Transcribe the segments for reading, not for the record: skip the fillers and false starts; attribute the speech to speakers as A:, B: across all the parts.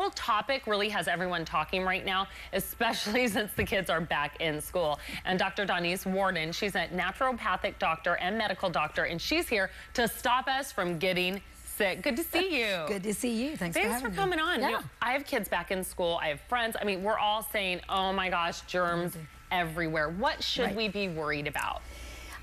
A: whole topic really has everyone talking right now, especially since the kids are back in school. And Dr. Donese Worden, she's a naturopathic doctor and medical doctor, and she's here to stop us from getting sick. Good to see you.
B: Good to see you. Thanks for
A: coming on.
B: Yeah.
A: You know, I have kids back in school. I have friends. I mean, we're all saying, oh my gosh, germs everywhere. What should we be worried about?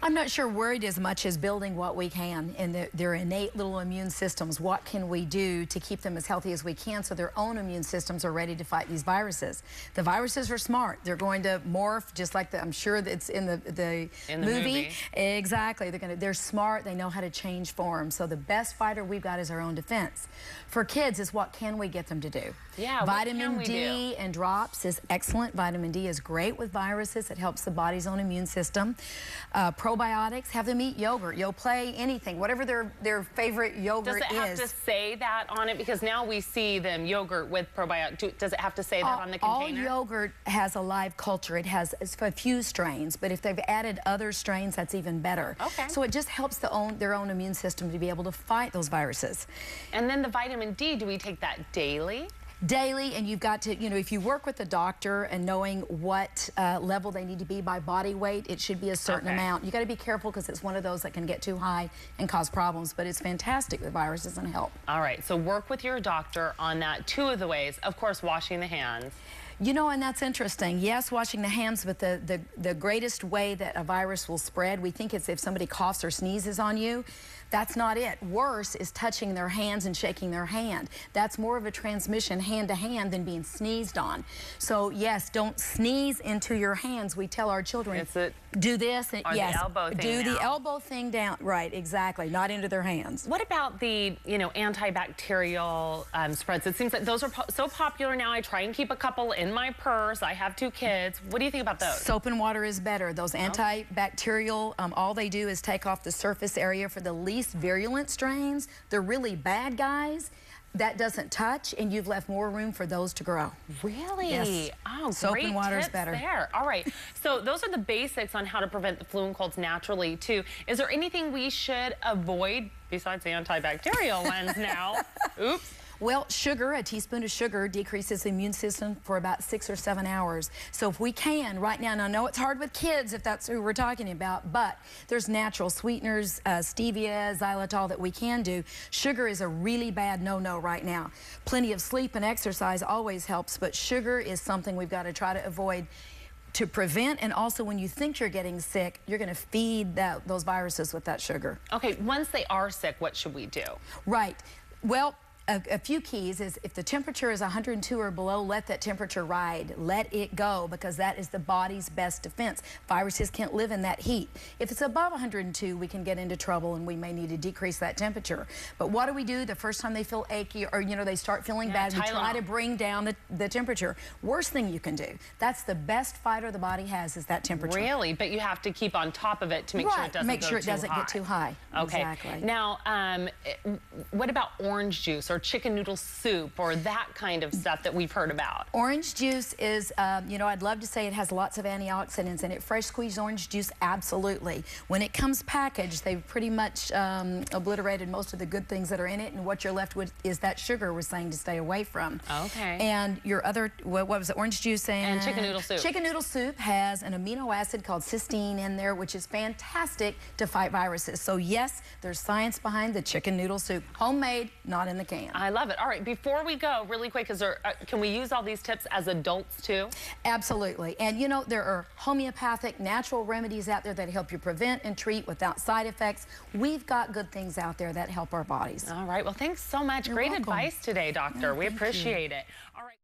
B: I'm not sure worried as much as building what we can in their innate little immune systems. What can we do to keep them as healthy as we can so their own immune systems are ready to fight these viruses? The viruses are smart. They're going to morph just like I'm sure that's in the movie. Exactly. They're smart. They know how to change form. So the best fighter we've got is our own defense. For kids is what can we get them to do?
A: Yeah,
B: Vitamin D and drops is excellent. Vitamin D is great with viruses. It helps the body's own immune system. Probiotics, have them eat yogurt, Yoplait, anything, whatever their favorite yogurt is.
A: Does it have to say that on it? Because now we see them yogurt with probiotics. Does it have to say that on the container?
B: All yogurt has a live culture. It has a few strains, but if they've added other strains, that's even better.
A: Okay.
B: So it just helps their own immune system to be able to fight those viruses.
A: And then the vitamin D, do we take that daily?
B: Daily, and you've got to, you know, if you work with the doctor and knowing what level they need to be by body weight, it should be a certain amount. You got to be careful because it's one of those that can get too high and cause problems, but it's fantastic with viruses and help.
A: All right, so work with your doctor on that. Two of the ways, of course, washing the hands.
B: You know, and that's interesting. Yes, washing the hands, but the greatest way that a virus will spread, we think it's if somebody coughs or sneezes on you. That's not it. Worse is touching their hands and shaking their hand. That's more of a transmission hand to hand than being sneezed on. So yes, don't sneeze into your hands. We tell our children, do this. And, yes,
A: the elbow thing
B: do the elbow thing down. Right, exactly. Not into their hands.
A: What about the, you know, antibacterial spreads? It seems that those are so popular now. I try and keep a couple in my purse. I have 2 kids. What do you think about those?
B: Soap and water is better. Those antibacterial, all they do is take off the surface area for the least virulent strains. They're really bad guys. That doesn't touch, and you've left more room for those to grow.
A: Really?
B: Yes.
A: Oh,
B: soap and water is better.
A: There. All right. So those are the basics on how to prevent the flu and colds naturally, too. Is there anything we should avoid besides the antibacterial ones now? Oops.
B: Well, sugar, a teaspoon of sugar decreases the immune system for about 6 or 7 hours. So if we can, right now, and I know it's hard with kids if that's who we're talking about, but there's natural sweeteners, stevia, xylitol that we can do. Sugar is a really bad no-no right now. Plenty of sleep and exercise always helps, but sugar is something we've got to try to avoid to prevent, and also when you think you're getting sick, you're going to feed those viruses with that sugar.
A: Okay, once they are sick, what should we do?
B: Right. Well, a few keys is if the temperature is 102 or below, let that temperature ride. Let it go, because that is the body's best defense. Viruses can't live in that heat. If it's above 102, we can get into trouble and we may need to decrease that temperature. But what do we do the first time they feel achy or, you know, they start feeling bad? We try to bring down the temperature. Worst thing you can do. That's the best fighter the body has, is that temperature.
A: Really? But you have to keep on top of it to make sure it doesn't
B: get too high.
A: Okay.
B: Exactly.
A: Now, what about orange juice or chicken noodle soup or that kind of stuff that we've heard about?
B: Orange juice is, you know, I'd love to say it has lots of antioxidants in it. Fresh squeezed orange juice, absolutely. When it comes packaged, they've pretty much obliterated most of the good things that are in it, and what you're left with is that sugar we're saying to stay away from.
A: Okay.
B: And your other, what was it, orange juice and
A: chicken noodle soup.
B: Chicken noodle soup has an amino acid called cysteine in there, which is fantastic to fight viruses. So yes, there's science behind the chicken noodle soup. Homemade, not in the can.
A: I love it. All right, before we go, really quick, can we use all these tips as adults too?
B: Absolutely. And you know, there are homeopathic, natural remedies out there that help you prevent and treat without side effects. We've got good things out there that help our bodies.
A: All right, well, thanks so much.
B: You're
A: Great
B: welcome.
A: advice today, doctor.
B: Yeah,
A: we appreciate it. All right.